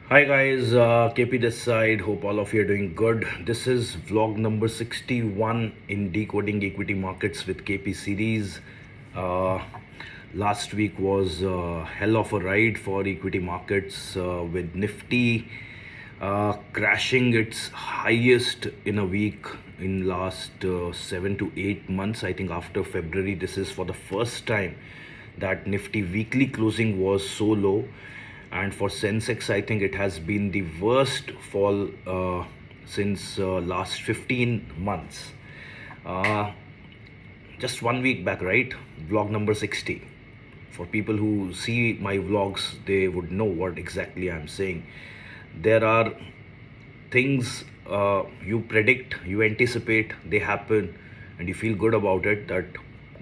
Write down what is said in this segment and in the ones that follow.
Hi guys, KP this side. Hope all of you are doing good. This is vlog number 61 in Decoding Equity Markets with KP series. Uh, Last week was hell of a ride for equity markets with Nifty crashing its highest in a week in last 7 to 8 months. I think after February, this is for the first time that Nifty weekly closing was so low, and for Sensex I think it has been the worst fall since last 15 months. uh, just 1 week back, right? Vlog number 60. For people who see my vlogs, they would know what exactly I'm saying. There are things you predict, you anticipate, they happen, and you feel good about it. That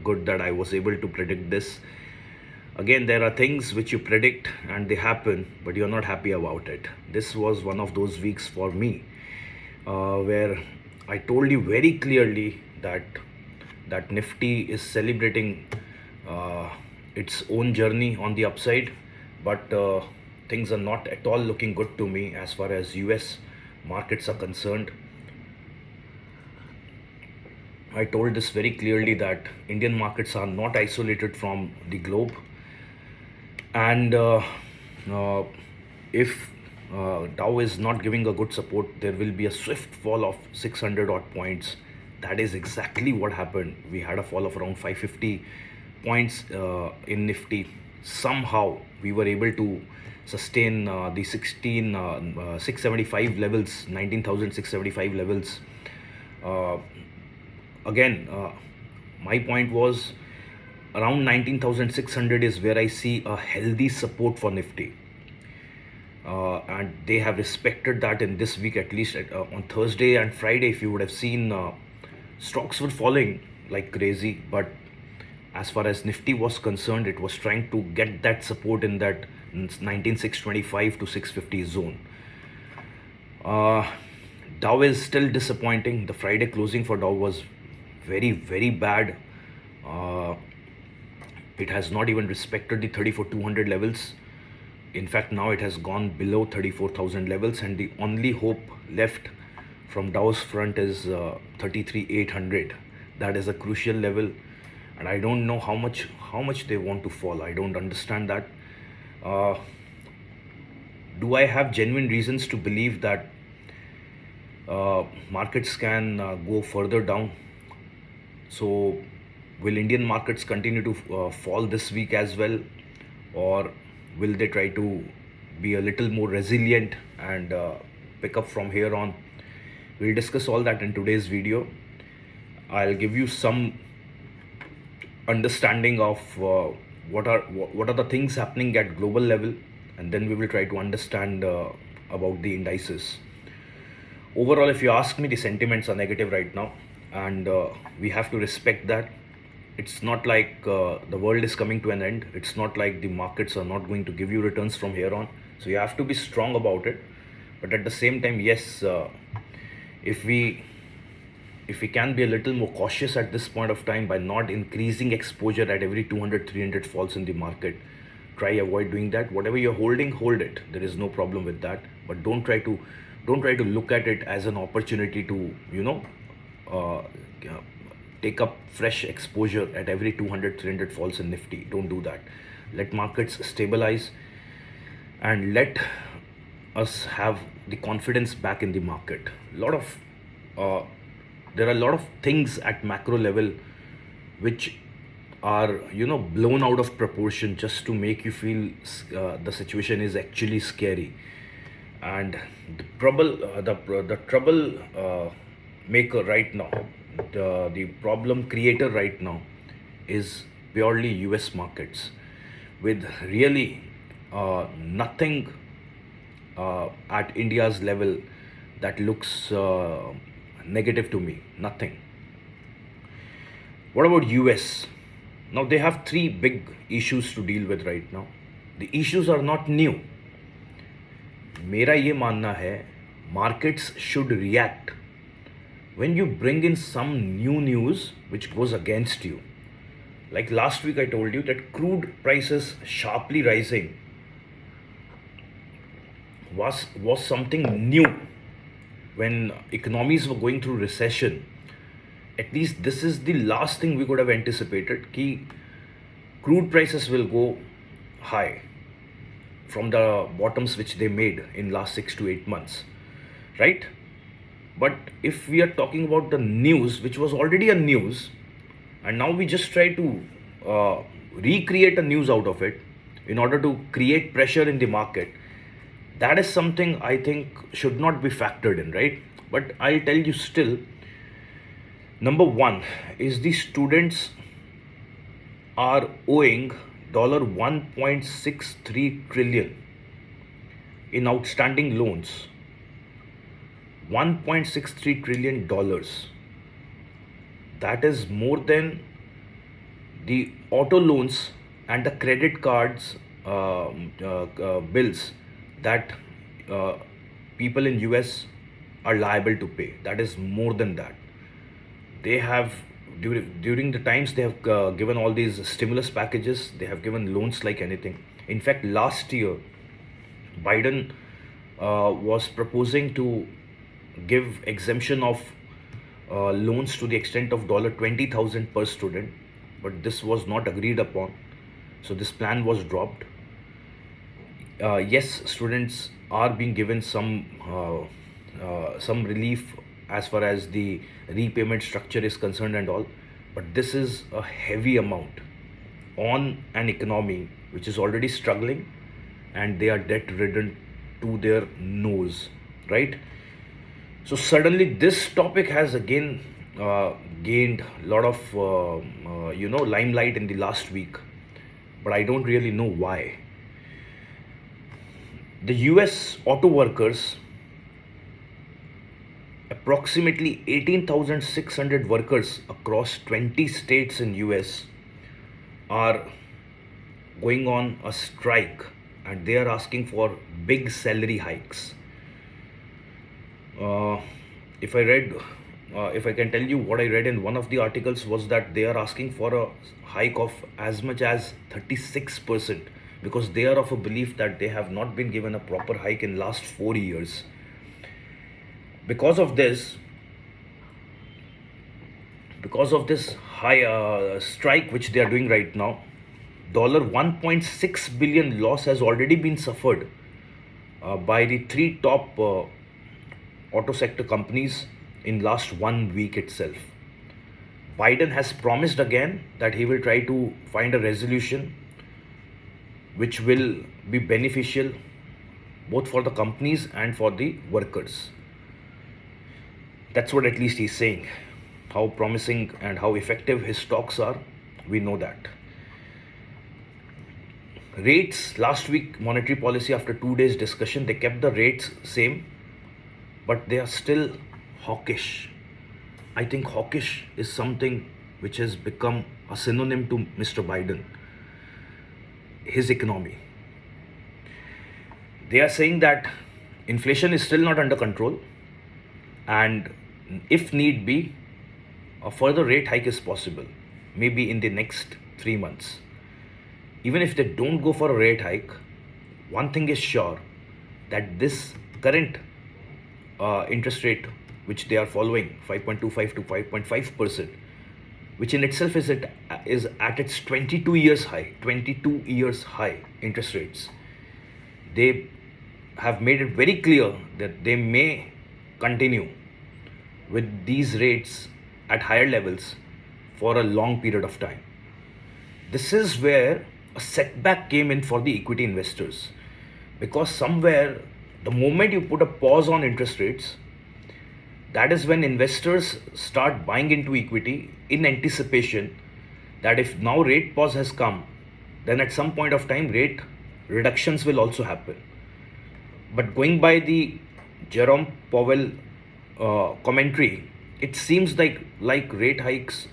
good that I was able to predict this. Again, there are things which you predict and they happen, but you're not happy about it. This was one of those weeks for me, where I told you very clearly that Nifty is celebrating uh, its own journey on the upside, but things are not at all looking good to me as far as US markets are concerned. I told this very clearly that Indian markets are not isolated from the globe, and uh, if Dow is not giving a good support, there will be a swift fall of 600 odd points. That is exactly what happened. We had a fall of around 550 points in Nifty. Somehow we were able to sustain the 675 levels, 19,675 levels. Uh, Again, my point was around 19,600 is where I see a healthy support for Nifty. And they have respected that in this week, at least on Thursday and Friday. If you would have seen, stocks were falling like crazy, but as far as Nifty was concerned, it was trying to get that support in that 19,625 to 650 zone. uh, Dow is still disappointing. The Friday closing for Dow was very, very bad. uh, it has not even respected the 34,200 levels. In fact, now it has gone below 34,000 levels, and the only hope left from Dow's front is 33,800. That is a crucial level, and I don't know how much they want to fall. I don't understand that. Uh, do I have genuine reasons to believe that markets can go further down? So, will Indian markets continue to fall this week as well, or will they try to be a little more resilient and pick up from here on? We'll discuss all that in today's video. I'll give you some understanding of what are the things happening at global level, and then we will try to understand about the indices. Overall, if you ask me, the sentiments are negative right now, and we have to respect that. It's not like the world is coming to an end. It's not like the markets are not going to give you returns from here on. So you have to be strong about it. But at the same time, yes, if we if we can be a little more cautious at this point of time by not increasing exposure at every 200 300 falls in the market, try avoid doing that. Whatever you're holding, hold it. There is no problem with that, but don't try to look at it as an opportunity to uh, uh, take up fresh exposure at every 200 300 falls in Nifty. Don't do that. Let markets stabilize, and let us have the confidence back in the market. Lot of uh, There are a lot of things at macro level which are blown out of proportion just to make you feel the situation is actually scary. And the trouble maker right now, the problem creator right now, is purely US markets, with really nothing at India's level that looks negative to me. Nothing. What about US? Now they have three big issues to deal with right now. The issues are not new. मेरा ये मानना है, markets should react when you bring in some new news which goes against you. Like last week I told you that crude prices sharply rising was something new when economies were going through recession. At least this is the last thing we could have anticipated, ki crude prices will go high from the bottoms which they made in last 6 to 8 months, right? But if we are talking about the news which was already a news, and now we just try to recreate a news out of it in order to create pressure in the market, that is something I think should not be factored in, right? But I'll tell you still, number one is the students are owing $1.63 trillion in outstanding loans. $1.63 trillion dollars. That is more than the auto loans and the credit cards bills that uh, people in US are liable to pay. That is more than that. They have during the times they have given all these stimulus packages, they have given loans like anything. In fact, last year Biden was proposing to give exemption of loans to the extent of $20,000 per student, but this was not agreed upon, so this plan was dropped. Yes, students are being given some relief as far as the repayment structure is concerned and all, but this is a heavy amount on an economy which is already struggling, and they are debt ridden to their nose, right? So suddenly this topic has again gained a lot of limelight in the last week, but I don't really know why. The US auto workers, approximately 18,600 workers across 20 states in US, are going on a strike, and they are asking for big salary hikes. Uh, if I read, if I can tell you what I read in one of the articles, was that they are asking for a hike of as much as 36%, because they are of a belief that they have not been given a proper hike in last 4 years. Because of this, high strike which they are doing right now, $1.6 billion loss has already been suffered by the three top auto sector companies in last 1 week itself. Biden has promised again that he will try to find a resolution which will be beneficial both for the companies and for the workers. That's what at least he's saying. How promising and how effective his talks are, we know that. Rates, last week, monetary policy, after 2 days discussion, they kept the rates same, but they are still hawkish. I think hawkish is something which has become a synonym to Mr. Biden, his economy. They are saying that inflation is still not under control, and if need be, a further rate hike is possible, maybe in the next 3 months. Even if they don't go for a rate hike, one thing is sure, that this current interest rate which they are following, 5.25 to 5.5%, which in itself is at its 22 years high interest rates. They have made it very clear that they may continue with these rates at higher levels for a long period of time. This is where a setback came in for the equity investors, because somewhere the moment you put a pause on interest rates, that is when investors start buying into equity in anticipation that if now rate pause has come, then at some point of time rate reductions will also happen. But going by the Jerome Powell commentary, it seems like rate hikes,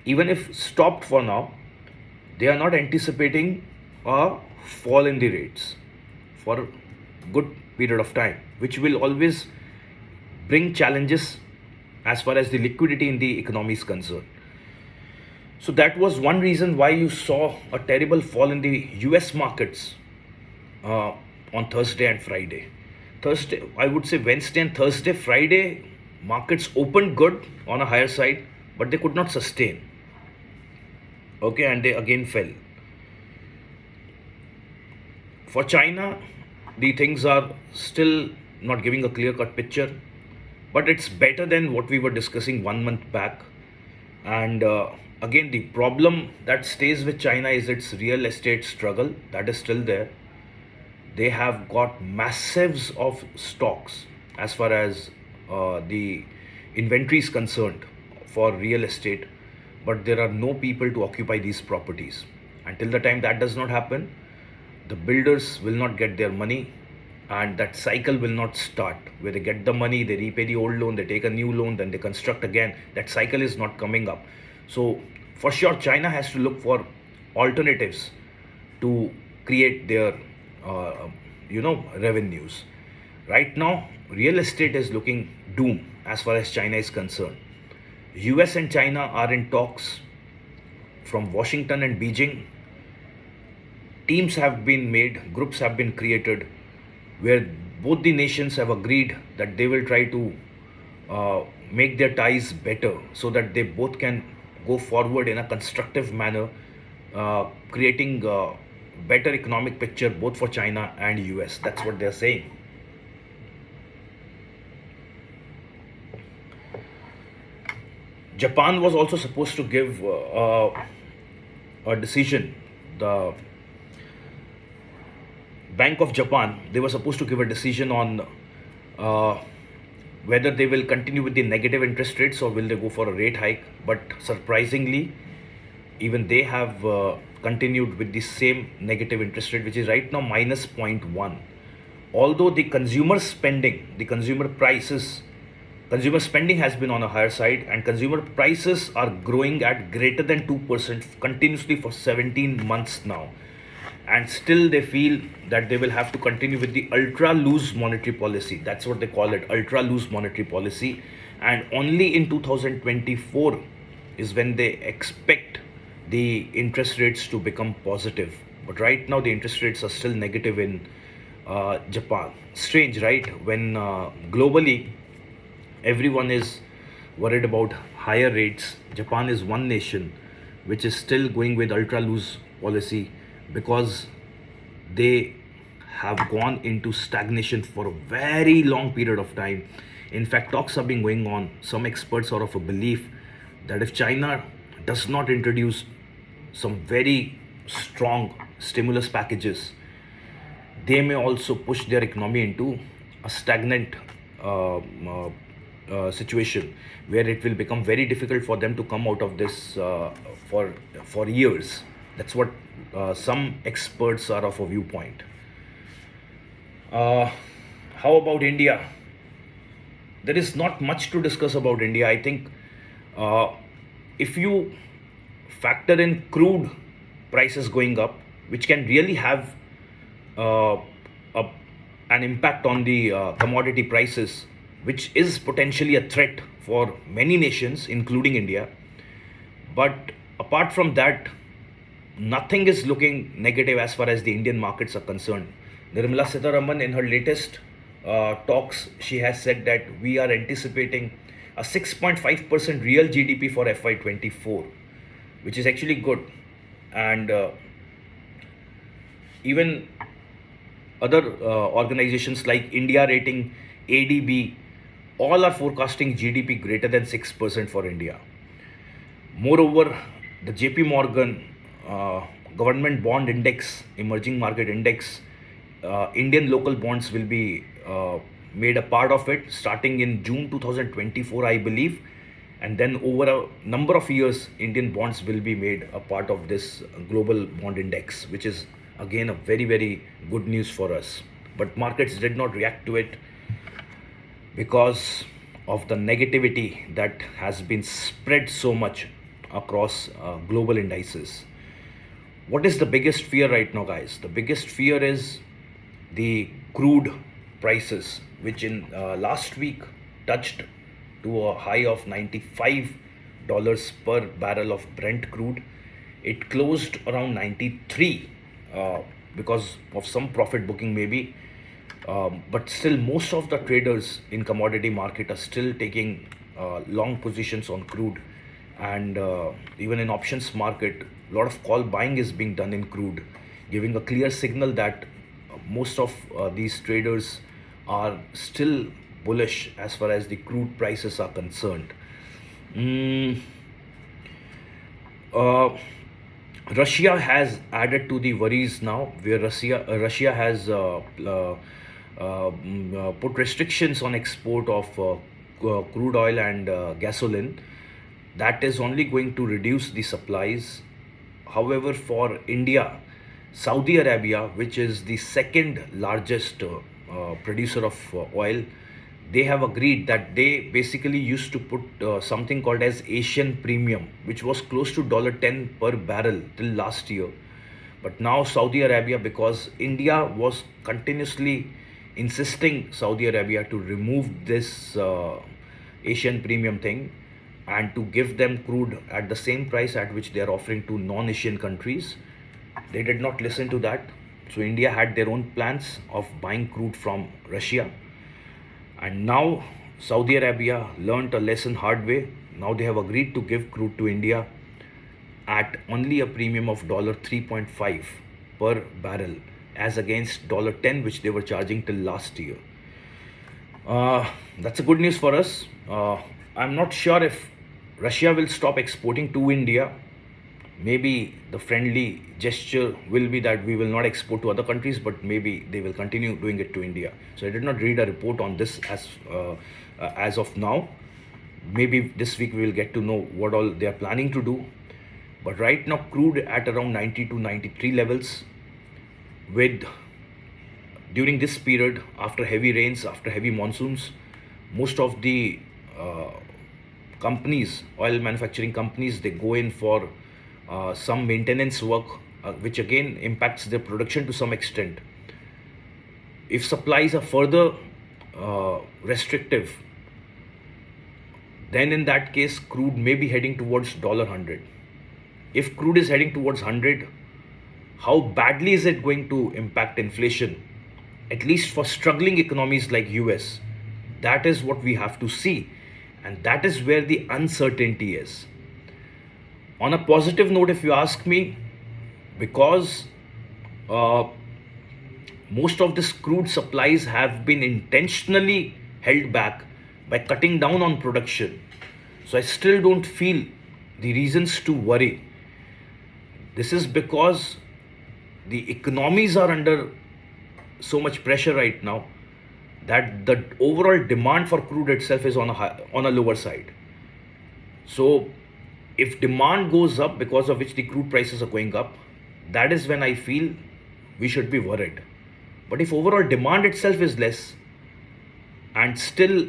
even if stopped for now, they are not anticipating a fall in the rates for a good period of time, which will always bring challenges as far as the liquidity in the economy is concerned. So that was one reason why you saw a terrible fall in the US markets on Thursday and Friday. Thursday, I would say Wednesday and Thursday, Friday, markets opened good on a higher side, but they could not sustain. Okay, and they again fell. For China, the things are still not giving a clear cut picture, but it's better than what we were discussing 1 month back. And again, the problem that stays with China is its real estate struggle that is still there. They have got massives of stocks as far as the inventory is concerned for real estate, but there are no people to occupy these properties. Until the time that does not happen, the builders will not get their money, and that cycle will not start where they get the money, they repay the old loan, they take a new loan, then they construct again. That cycle is not coming up. So for sure China has to look for alternatives to create their revenues. Right now real estate is looking doom as far as China is concerned. US and China are in talks. From Washington and Beijing, teams have been made, groups have been created, where both the nations have agreed that they will try to make their ties better so that they both can go forward in a constructive manner, creating a better economic picture both for China and US. That's what they're saying. Japan was also supposed to give a decision. The Bank of Japan, they were supposed to give a decision on uh, whether they will continue with the negative interest rates or will they go for a rate hike. But surprisingly, even they have continued with the same negative interest rate, which is right now minus 0.1. Although the consumer spending, the consumer prices, consumer spending has been on a higher side, and consumer prices are growing at greater than 2% continuously for 17 months now. And still they feel that they will have to continue with the ultra loose monetary policy. That's what they call it, ultra loose monetary policy. And only in 2024 is when they expect the interest rates to become positive. But right now the interest rates are still negative in Japan. Strange, right? When globally everyone is worried about higher rates, Japan is one nation which is still going with ultra loose policy, because they have gone into stagnation for a very long period of time. In fact, talks have been going on. Some experts are of a belief that if China does not introduce some very strong stimulus packages, they may also push their economy into a stagnant situation where it will become very difficult for them to come out of this for years. That's what some experts are of a viewpoint. How about India? There is not much to discuss about India. I think if you factor in crude prices going up, which can really have uh, a, an impact on the commodity prices, which is potentially a threat for many nations, including India. But apart from that, nothing is looking negative as far as the Indian markets are concerned. Nirmala Sitharaman, in her latest talks, she has said that we are anticipating a 6.5% real GDP for FY24, which is actually good. And even other organizations like India Rating, ADB, all are forecasting GDP greater than 6% for India. Moreover, the JP Morgan government bond index, emerging market index, Indian local bonds will be made a part of it starting in June 2024, I believe. And then over a number of years, Indian bonds will be made a part of this global bond index, which is again a very, very good news for us. But markets did not react to it because of the negativity that has been spread so much across global indices. What is the biggest fear right now, guys? The biggest fear is the crude prices, which in last week touched to a high of $95 per barrel of Brent crude. It closed around 93 because of some profit booking maybe. But still, most of the traders in commodity market are still taking long positions on crude, and even in options market, a lot of call buying is being done in crude, giving a clear signal that most of these traders are still bullish as far as the crude prices are concerned. Mm, uh, Russia has added to the worries now, where Russia has put restrictions on export of crude oil and gasoline. That is only going to reduce the supplies. However, for India, Saudi Arabia, which is the second largest producer of oil, they have agreed that they basically used to put something called as Asian premium, which was close to $10 per barrel till last year. But now Saudi Arabia, because India was continuously insisting Saudi Arabia to remove this Asian premium thing and to give them crude at the same price at which they are offering to non-Asian countries, they did not listen to that. So India had their own plans of buying crude from Russia, and now Saudi Arabia learnt a lesson hard way. Now they have agreed to give crude to India at only a premium of $3.5 per barrel, as against $10 which they were charging till last year. That's a good news for us. I'm not sure if Russia will stop exporting to India. Maybe the friendly gesture will be that we will not export to other countries, but maybe they will continue doing it to India. So I did not read a report on this as of now. Maybe this week we will get to know what all they are planning to do. But right now, crude at around 90 to 93 levels, with during this period, after heavy rains, after heavy monsoons, most of the companies, oil manufacturing companies, they go in for some maintenance work, which again impacts their production to some extent. If supplies are further restrictive, then in that case, crude may be heading towards $100. If crude is heading towards 100, how badly is it going to impact inflation? At least for struggling economies like US. That is what we have to see. And that is where the uncertainty is. On a positive note, if you ask me, because uh, most of this crude supplies have been intentionally held back by cutting down on production. So I still don't feel the reasons to worry. This is because the economies are under so much pressure right now that the overall demand for crude itself is on a lower side. So if demand goes up, because of which the crude prices are going up, that is when I feel we should be worried. But if overall demand itself is less and still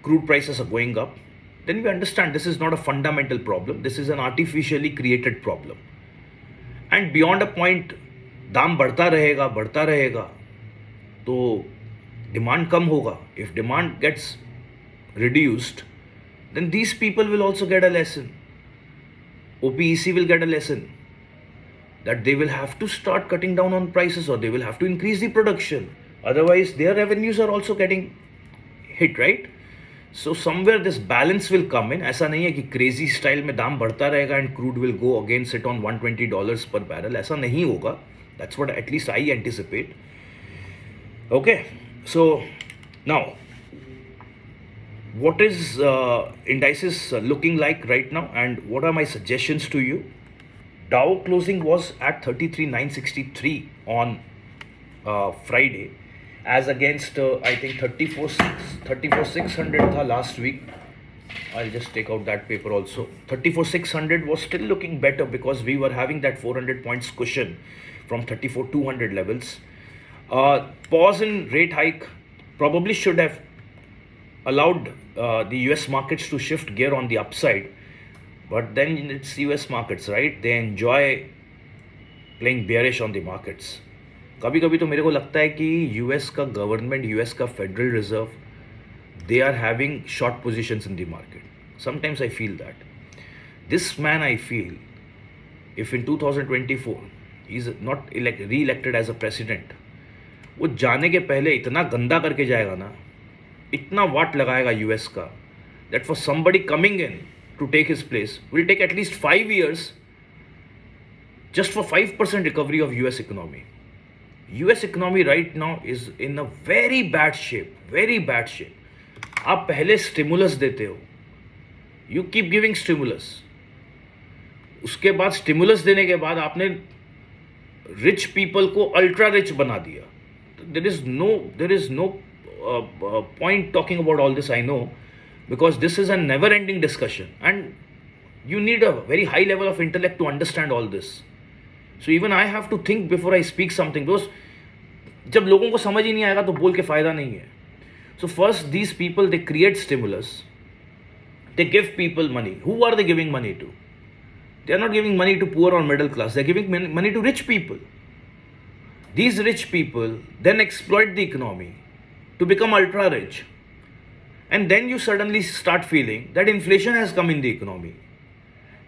crude prices are going up, then we understand this is not a fundamental problem. This is an artificially created problem. And beyond a point, दाम बढ़ता रहेगा तो demand कम होगा. If demand gets reduced, then these people will also get a lesson. OPEC will get a lesson that they will have to start cutting down on prices, or they will have to increase the production. Otherwise, their revenues are also getting hit, right? So somewhere this balance will come in. ऐसा नहीं है कि crazy style में दाम बढ़ता रहेगा and crude will go again sit on $120 per barrel. ऐसा नहीं होगा. That's what at least I anticipate. Okay, so now what is indices looking like right now, and what are my suggestions to you? Dow closing was at 33,963 on Friday, as against I think 34,600 tha last week. I'll just take out that paper also. 34,600 was still looking better because we were having that 400 points cushion from 34,200 levels. Pause in rate hike probably should have allowed the US markets to shift gear on the upside. But then it's US markets, right? They enjoy playing bearish on the markets. कभी कभी तो मेरे को लगता है कि US का government, US का federal reserve, they are having short positions in the market. Sometimes I feel that. This man, I feel, if in 2024 he's not re-elected as a president, वो जाने के पहले इतना गंदा करके जाएगा ना, इतना वाट लगाएगा यूएस का, that for somebody coming in to take his place will take at least 5 years just for 5% recovery of US economy. US economy right now is in a very bad shape, very bad shape. आप पहले stimulus देते हो, you keep giving stimulus, उसके बाद stimulus देने के बाद आपने रिच पीपल को अल्ट्रा रिच बना दिया. There is no point talking about all this, I know, because this is a never ending discussion and you need a very high level of intellect to understand all this. So even I have to think before I speak something, because जब लोगों को समझ ही नहीं आएगा तो बोल के फायदा नहीं है. So first these people, they create stimulus, they give people money. Who are they giving money to? They are not giving money to poor or middle class, they are giving money to rich people. These rich people then exploit the economy to become ultra rich, and then you suddenly start feeling that inflation has come in the economy.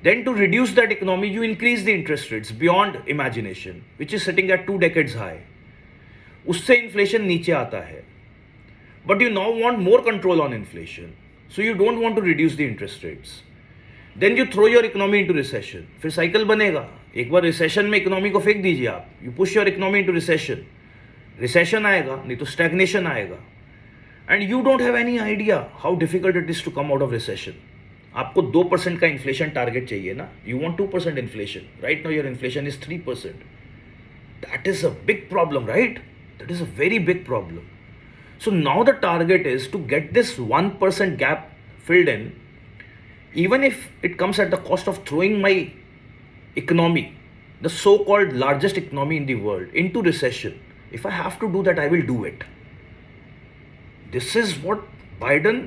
Then to reduce that economy, you increase the interest rates beyond imagination, which is sitting at 2 decades high. उससे inflation नीचे आता है. But you now want more control on inflation, so you don't want to reduce the interest rates. Then you throw your economy into recession. फिर cycle बनेगा. एक बार recession में economy को फेंक दीजिए आप, you push your economy into recession. Recession आएगा, नहीं तो स्टैग्नेशन आएगा, and you don't have any idea how difficult it is to come out of recession. आपको 2% का इन्फ्लेशन टारगेट चाहिए ना, you want 2% inflation. Right now your inflation is 3%. That is a big problem, right? That is a very big problem. So now the target is to get this 1% gap filled in, even if it comes at the cost of throwing my economy, the so-called largest economy in the world, into recession. If I have to do that, I will do it. This is what Biden,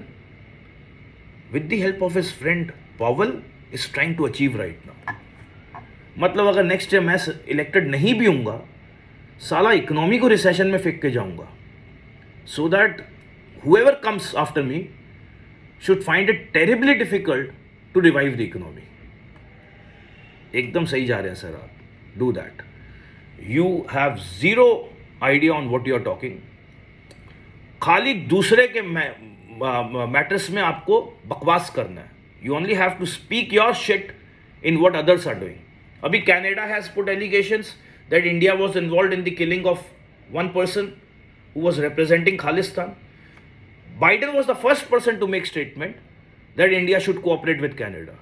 with the help of his friend Powell, is trying to achieve right now. मतलब अगर next year मैं elected नहीं भी हूँगा, साला economy को recession में फेंक के जाऊँगा, so that whoever comes after me should find it terribly difficult to revive the economy. एकदम सही जा रहे हैं सर आप. Do that. You have zero idea on what you are talking. खाली दूसरे के मैटर्स में आपको बकवास करना है. You only have to speak your shit in what others are doing. अभी Canada has put allegations that India was involved in the killing of one person who was representing Khalistan. Biden was the first person to make statement that India should cooperate with Canada.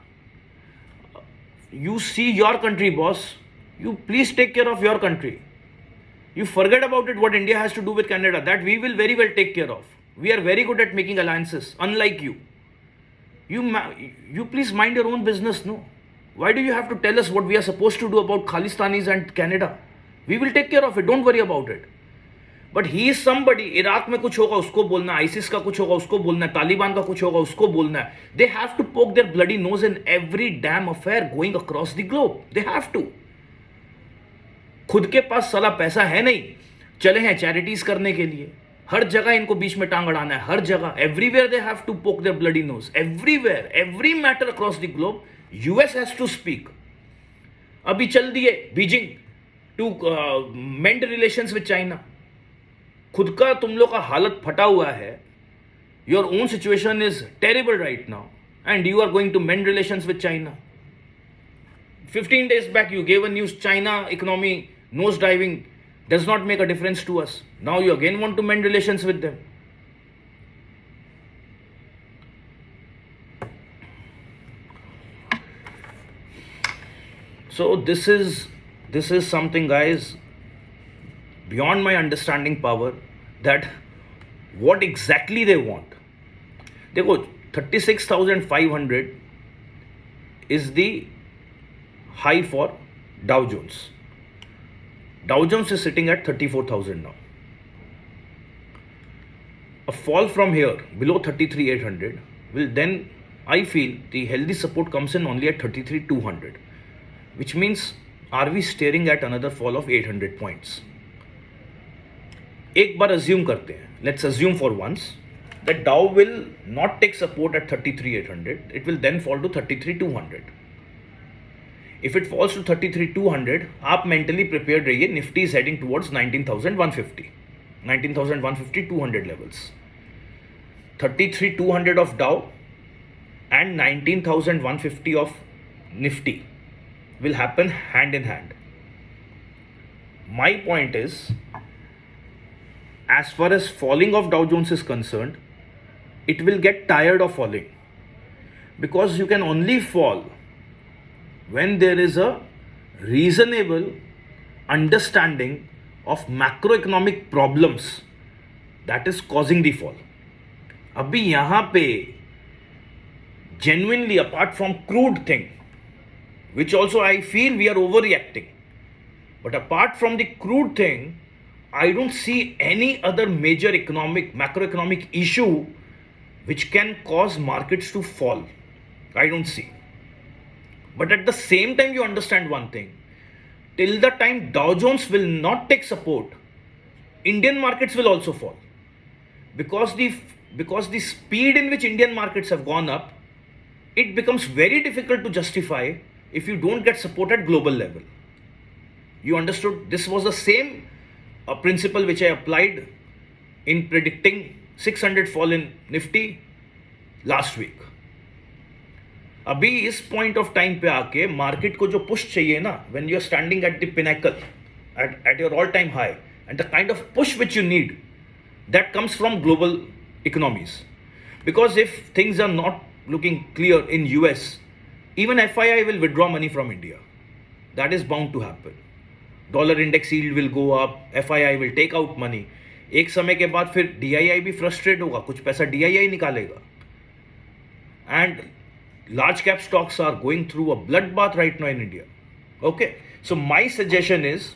You see your country, boss. You please take care of your country. You forget about it, what India has to do with Canada. That we will very well take care of. We are very good at making alliances, unlike you. You please mind your own business, no? Why do you have to tell us what we are supposed to do about Khalistanis and Canada? We will take care of it. Don't worry about it. But he is somebody. Iraq में कुछ होगा उसको बोलना है, ISIS का कुछ होगा उसको बोलना है, तालिबान का कुछ होगा उसको बोलना है. They have to poke their bloody nose in every damn affair going across the globe. They have to. खुद के पास साला पैसा है नहीं, चले हैं चैरिटीज करने के लिए. हर जगह इनको बीच में टांग अड़ाना है, हर जगह, everywhere they have to poke their bloody nose. Everywhere, every matter across the globe, US has to speak. अभी चल दिए Beijing to mend relations with China. खुद का तुम लोग का हालत फटा हुआ है. Your own situation is terrible right now and you are going to mend relations with China. 15 days back you gave a news, China economy nose diving does not make a difference to us. Now you again want to mend relations with them. So this is something, guys, beyond my understanding power, that what exactly they want. देखो 36,500 is the high for Dow Jones. Dow Jones is sitting at 34,000 now. A fall from here below 33,800 will then, I feel, the healthy support comes in only at 33,200, which means are we staring at another fall of 800 points? एक बार assume करते हैं, let's assume for once that Dow will not take support at 33,800, it will then fall to 33,200. If it falls to 33,200, आप mentally prepared रहिए, Nifty is heading towards 19,150. 19,150, 200 levels. 33,200 of Dow and 19,150 of Nifty will happen hand in hand. My point is, as far as falling of Dow Jones is concerned, it will get tired of falling, because you can only fall when there is a reasonable understanding of macroeconomic problems that is causing the fall. अभी यहाँ पे genuinely, apart from crude thing, which also I feel we are overreacting, but apart from the crude thing, I don't see any other major macroeconomic issue which can cause markets to fall. I don't see. But at the same time, you understand one thing: till the time Dow Jones will not take support, Indian markets will also fall, because the speed in which Indian markets have gone up, it becomes very difficult to justify if you don't get support at global level. You understood? This was the same principle which I applied in predicting 600 fall in Nifty last week. अभी इस point of time पे आके market को जो push चाहिए ना, when you are standing at the pinnacle at your all time high, and the kind of push which you need, that comes from global economies. Because if things are not looking clear in US, even FII will withdraw money from India. That is bound to happen. Dollar index yield will go up, FII will take out money. एक समय के बाद फिर DII भी frustrate होगा, कुछ पैसा DII निकालेगा. And large cap stocks are going through a bloodbath right now in India. Okay, so my suggestion is,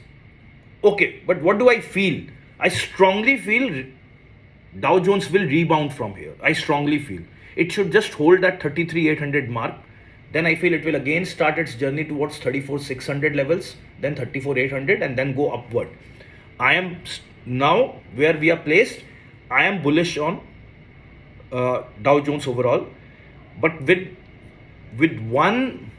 okay, but what do I feel? I strongly feel Dow Jones will rebound from here. I strongly feel it should just hold that 33,800 mark. Then I feel it will again start its journey towards 34,600 levels, then 34,800, and then go upward. I am now where we are placed. I am bullish on Dow Jones overall, but with one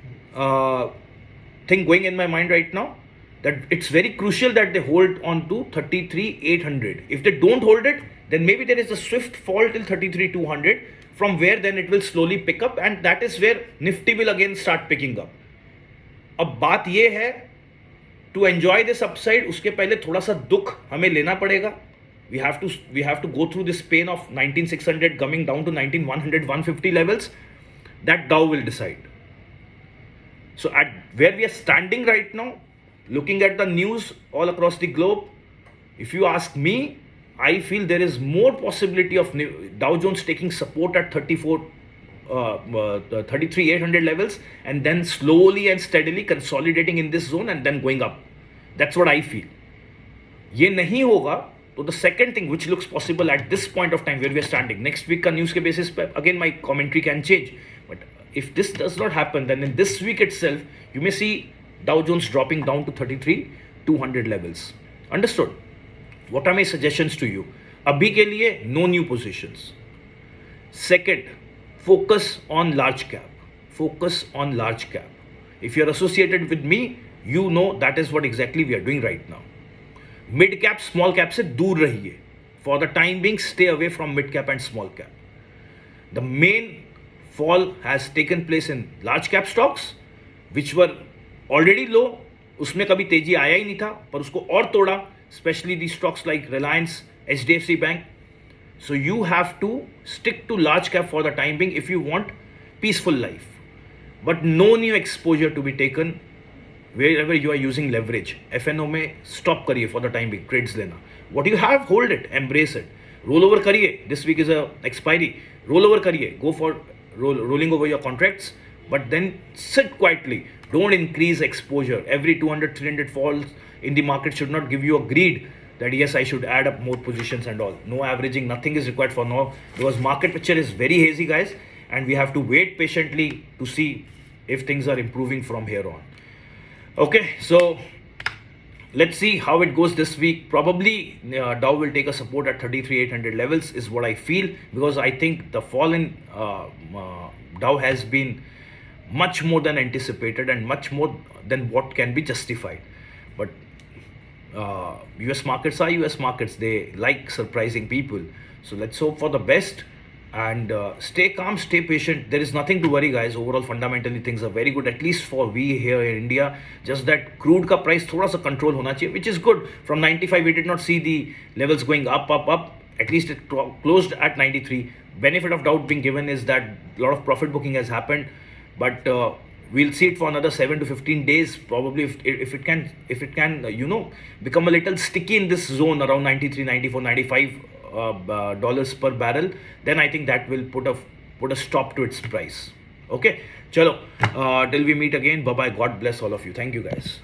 thing going in my mind right now, that it's very crucial that they hold on to 33,800. If they don't hold it, then maybe there is a swift fall till 33,200, from where then it will slowly pick up, and that is where Nifty will again start picking up. अब बात ये है, to enjoy this upside, उसके पहले थोड़ा सा दुख हमें लेना पड़ेगा. We have to go through this pain of 19,600 coming down to 19,100, 150 levels. That Dow will decide. So at where we are standing right now, looking at the news all across the globe, if you ask me, I feel there is more possibility of Dow Jones taking support at 33,800 levels, and then slowly and steadily consolidating in this zone and then going up. That's what I feel. ये नहीं होगा तो the second thing which looks possible at this point of time where we are standing, next week का news के basis पे again my commentary can change. But if this does not happen, then in this week itself, you may see Dow Jones dropping down to 33,200 levels. Understood? What are my suggestions to you? अभी के लिए no new positions. Second, focus on large cap. Focus on large cap. If you are associated with me, you know that is what exactly we are doing right now. Mid cap, small cap से दूर रहिए. For the time being, stay away from mid cap and small cap. The main fall has taken place in large cap stocks which were already low. उसमें कभी तेजी आया ही नहीं था, पर उसको और तोड़ा, especially the stocks like Reliance, HDFC Bank. So you have to stick to large cap for the time being if you want peaceful life. But no new exposure to be taken wherever you are using leverage. FNO में stop करिए for the time being, trades लेना. What you have, hold it, embrace it. Roll over करिए. This week is a expiry. Roll over करिए. Go for rolling over your contracts, but then sit quietly. Don't increase exposure. Every 200, 300 falls in the market should not give you a greed that yes, I should add up more positions and all. No averaging, nothing is required for now, because market picture is very hazy, guys, and we have to wait patiently to see if things are improving from here on. Okay, so let's see how it goes this week. Probably Dow will take a support at 33,800 levels is what I feel, because I think the fall in Dow has been much more than anticipated and much more than what can be justified. But US markets are US markets. They like surprising people. So let's hope for the best and stay calm, stay patient. There is nothing to worry, guys. Overall, fundamentally, things are very good, at least for we here in India. Just that crude ka price thoda sa control hona chahiye, which is good. From 95, we did not see the levels going up. At least it closed at 93. Benefit of doubt being given is that a lot of profit booking has happened, but we'll see it for another 7 to 15 days probably. If it can become a little sticky in this zone around 93, 94, 95 dollars per barrel, then I think that will put a stop to its price. Okay, chalo, till we meet again, bye bye. God bless all of you. Thank you, guys.